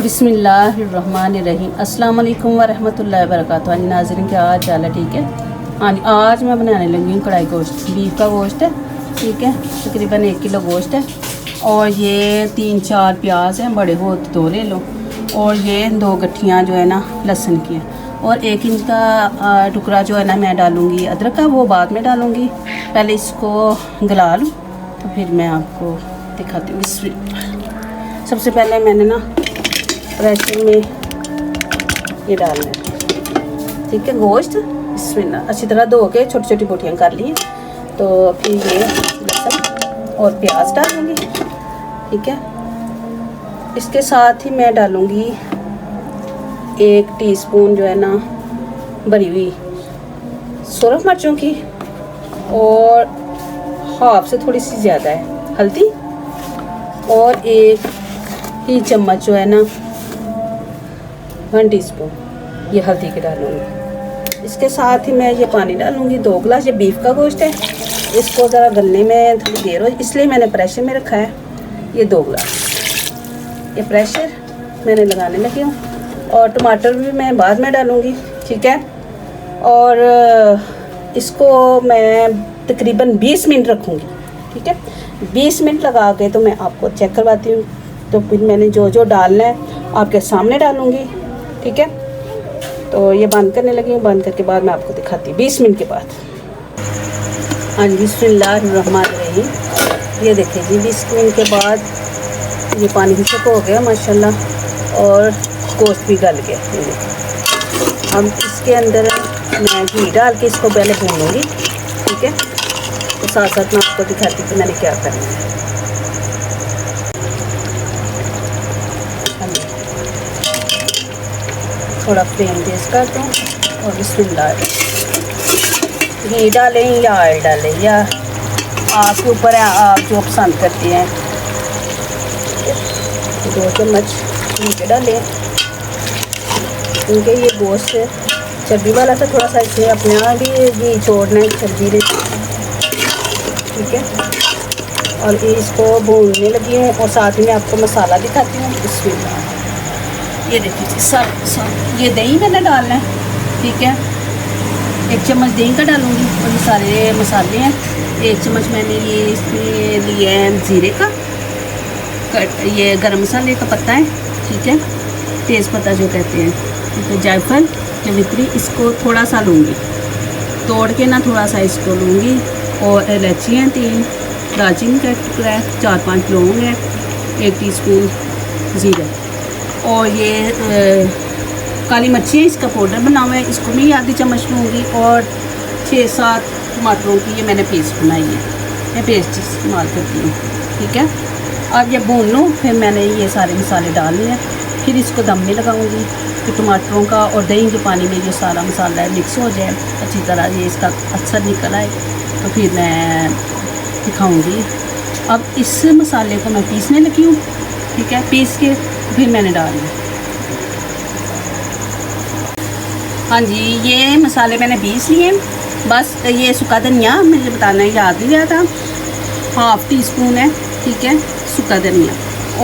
बिस्मिल्लाहिर्रहमानिर्रहीम। अस्सलाम वालेकुम वरहमतुल्लाहि वबरकातुहू। हाँ जी नाज़रीन, क्या हाल चाल है? ठीक है। हाँ जी, आज मैं बनाने लगी हूँ कढ़ाई गोश्त। बीफ का गोश्त है, ठीक है। तकरीबन 1 किलो गोश्त है। और ये 3-4 प्याज हैं, बड़े हो तो 2 ले लो। और ये 2 गट्ठियाँ जो है ना लहसुन की है। और 1 इंच का टुकड़ा जो है ना मैं डालूँगी अदरक का, वो बाद में डालूँगी। पहले इसको गला लूँ तो फिर मैं आपको दिखाती हूँ। सबसे पहले मैंने ना प्रेशर में ये डालना है, ठीक है, गोश्त। इसमें ना अच्छी तरह धो के छोटी छोटी बोटियाँ कर ली। तो फिर ये लहसुन और प्याज डालूँगी, ठीक है। इसके साथ ही मैं डालूँगी 1 टीस्पून जो है ना भरी हुई सुरख मिर्चों की, और हाफ से थोड़ी सी ज़्यादा है हल्दी, और 1 ही चम्मच जो है ना 1 टीस्पून ये हल्दी के डालूँगी। इसके साथ ही मैं ये पानी डालूँगी 2 गिलास। ये बीफ का गोश्त है, इसको ज़रा गलने में थोड़ी देर हो, इसलिए मैंने प्रेशर में रखा है। ये 2 गिलास ये प्रेशर मैंने लगाने लगी हूँ। और टमाटर भी मैं बाद में डालूँगी, ठीक है। और इसको मैं तकरीबन 20 मिनट रखूँगी, ठीक है। 20 मिनट लगा के तो मैं आपको चेक करवाती हूँ। तो फिर मैंने जो जो डालना है आपके सामने डालूँगी, ठीक है। तो ये बंद करने लगी हूँ, बंद करके बाद मैं आपको दिखाती हूँ 20 मिनट के बाद। हाँ जी, बिस्मिल्लाहिर्रहमानिर्रहीम। ये देखिए जी, 20 मिनट के बाद ये पानी भी सूख हो गया माशाल्लाह, और गोश्त भी गल गया। ये देखिए, हम इसके अंदर मैं घी डाल के इसको पहले भूनूँगी, ठीक है। तो साथ साथ मैं आपको दिखाती हूँ कि मैंने क्या करना है। थोड़ा फ्लेम तेज कर दूँ और बिस्मिल्लाह। घी डालें या ऑयल डालें, या आपके ऊपर है, आप जो पसंद करते हैं। 2 चम्मच घी के डालें, क्योंकि ये गोश्त चर्बी वाला था थोड़ा सा, इसमें अपने आप भी घी छोड़ना है चर्बी ने, ठीक है। और इसको भूनने लगी हूँ, और साथ में आपको मसाला दिखाती हूँ। बिस्मिल्लाह। ये देखिए सब ये दही मैंने डालना है, ठीक है। 1 चम्मच दही का डालूँगी, और ये सारे मसाले हैं। 1 चम्मच मैंने ये इसमें लिया है ज़ीरे का ये गरम मसाले का पत्ता है, ठीक है। तेज़ पत्ता जो कहते हैं, ठीक है। जायफल, जवित्री, इसको थोड़ा सा लूँगी तोड़ के ना, थोड़ा सा इसको लूँगी। और इलायचियाँ 3, दालचीनी का टुकड़ा है, 4-5 लौंग है, 1 टीस्पून ज़ीरा, और ये काली मिर्ची है, इसका पाउडर बना हुआ है, इसको मैं आधी चम्मच लूँगी। और 6-7 टमाटरों की ये मैंने पेस्ट बनाई है, मैं पेस्ट इस्तेमाल करती हूँ, ठीक है। अब ये भून लूँ, फिर मैंने ये सारे मसाले डाल लिए, फिर इसको दम में लगाऊँगी कि टमाटरों का और दही के पानी में ये सारा मसाला मिक्स हो जाए अच्छी तरह, ये इसका असर निकल आए, तो फिर मैं दिखाऊँगी। अब इस मसाले को मैं पीसने लगी हूँ, ठीक है। पीस के फिर मैंने डाल दिया। हाँ जी, ये मसाले मैंने पीस लिए। बस ये सूखा धनिया मुझे बताना याद नहीं रहा था, 1/2 टीस्पून है, ठीक है, सूखा धनिया।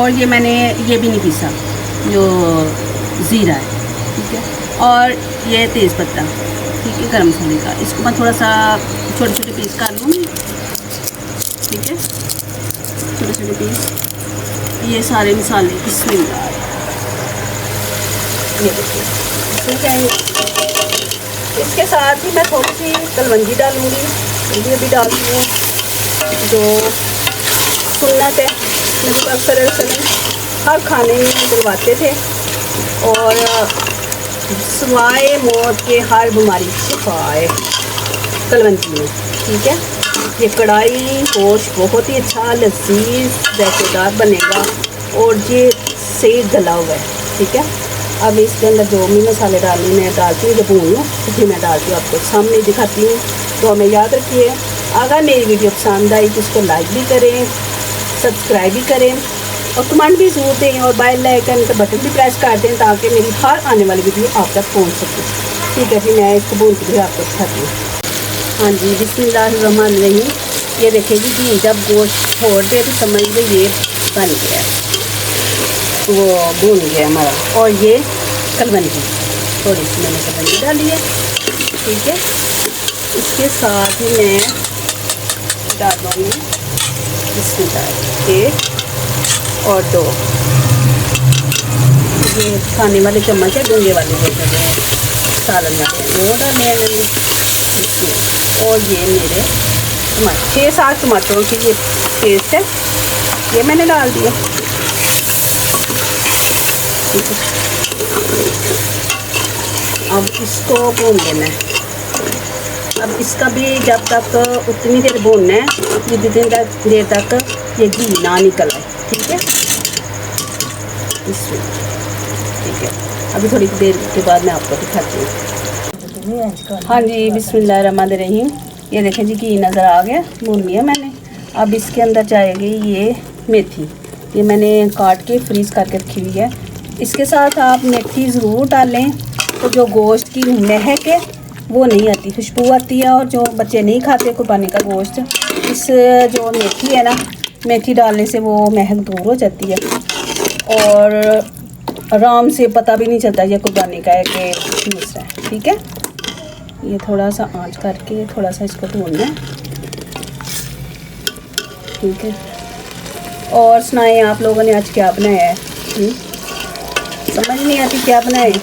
और ये मैंने ये भी नहीं पीसा जो ज़ीरा है, ठीक है। और ये तेज़ पत्ता, ठीक है, गरम मसाले का, इसको मैं थोड़ा सा छोटे छोटे पीस कर लूँगी, ठीक है, छोटे छोटे पीस। ये सारे मसाले इसमें डाल, ये देखिए, ठीक है। इसके साथ ही मैं थोड़ी सी कलवंजी डालूँगी, ये भी डालती हूँ, जो सुन्नत है। मुझे अक्सर हर खाने में दिलवाते थे, और सिवाय मौत के हर बीमारी शिफा है कलवंजी में, ठीक है। ये कढ़ाई गोश्त बहुत ही अच्छा लजीज जायकेदार बनेगा, और ये सही गला हुआ है, ठीक है। अब इसके अंदर जो भी मसाले डालने मैं डालती हूँ, जब भून लूँ तो फिर मैं डालती हूँ, आपको सामने दिखाती हूँ। तो हमें याद रखिए, अगर मेरी वीडियो पसंद आई तो इसको लाइक भी करें, सब्सक्राइब भी करें, और कमेंट भी ज़रूर दें, और बेल आइकन का बटन भी प्रेस कर दें, ताकि मेरी हर आने वाली वीडियो आप तक पहुँच सके, ठीक है। फिर मैं इसको भून के भी आपको दिखाती हूँ। हाँ जी, बिस्मिल्लाहिर्रहमानिर्रहीम। ये देखिए जी, जब गोश्त छोड़ दे तो समझ लो ये बन गया है। वो भून गया हमारा। और ये कलवंजी, थोड़ी सी मैंने कलवंजी डाली है, ठीक है। इसके साथ ही मैं डालूँगी इसमें 1 और 2 ये खाने वाले चम्मच है, डूंगे वाले जो सालन वाले हैं, वो डाले हैं मैंने इसमें। और ये मेरे टमाटर, 6-7 टमाटरों की ये पेस्ट है, ये मैंने डाल दिया, ठीक है। अब इसको भून लेना है। अब इसका भी जब तक उतनी देर भूनना है जितनी देर तक ये घी ना निकल आए, ठीक है। इसमें ठीक है, अभी थोड़ी देर के बाद मैं आपको दिखाती हूँ। हाँ जी, बिस्मिल्लाहिर्रहमानिर्रहीम। ये देखें जी, घी नज़र आ गया, भून लिया मैंने। अब इसके अंदर जाएगी ये मेथी, ये मैंने काट के फ्रीज़ करके रखी हुई है। इसके साथ आप मेथी ज़रूर डालें, तो जो गोश्त की महक है वो नहीं आती, खुशबू आती है। और जो बच्चे नहीं खाते कुर्बानी का गोश्त, इस जो मेथी है ना, मेथी डालने से वो महक दूर हो जाती है और आराम से पता भी नहीं चलता ये कुर्बानी का है कि मिश्रा है, ठीक है। ये थोड़ा सा आंच करके थोड़ा सा इसको भूनना है, ठीक है। और सुनाएं, आप लोगों ने आज क्या बनाया है? समझ नहीं आती क्या बनाए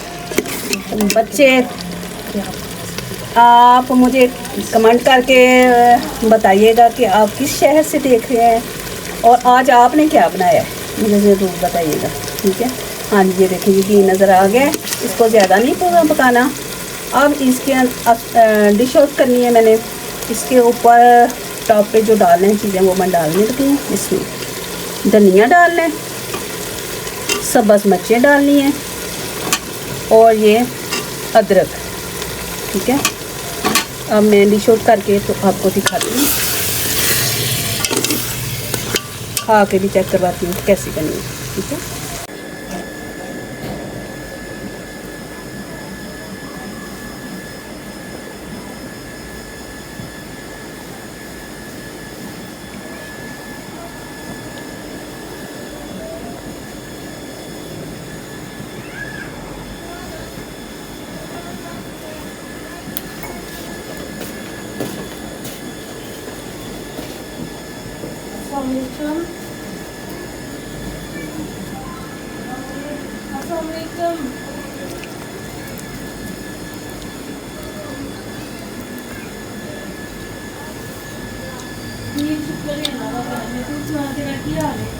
बच्चे? आप मुझे कमेंट करके बताइएगा कि आप किस शहर से देख रहे हैं और आज आपने क्या बनाया है, मुझे ज़रूर बताइएगा, ठीक है। हाँ जी, ये देखिए घी नज़र आ गया, इसको ज़्यादा नहीं पूरा पकाना। अब इसके डिश आउट करनी है मैंने। इसके ऊपर टॉप पे जो डालने हैं चीज़ें वो मैं डालने लगी हूँ। इसमें धनिया डालना है, सब्ज़ मिर्चें डालनी है और ये अदरक, ठीक है। अब मैं डिश आउट करके तो आपको दिखाती हूँ, खा के भी चेक करवाती हूँ कैसी बनी है, ठीक है। ये शुक्र है ना, बाबा ने कुछ तेरा किया है।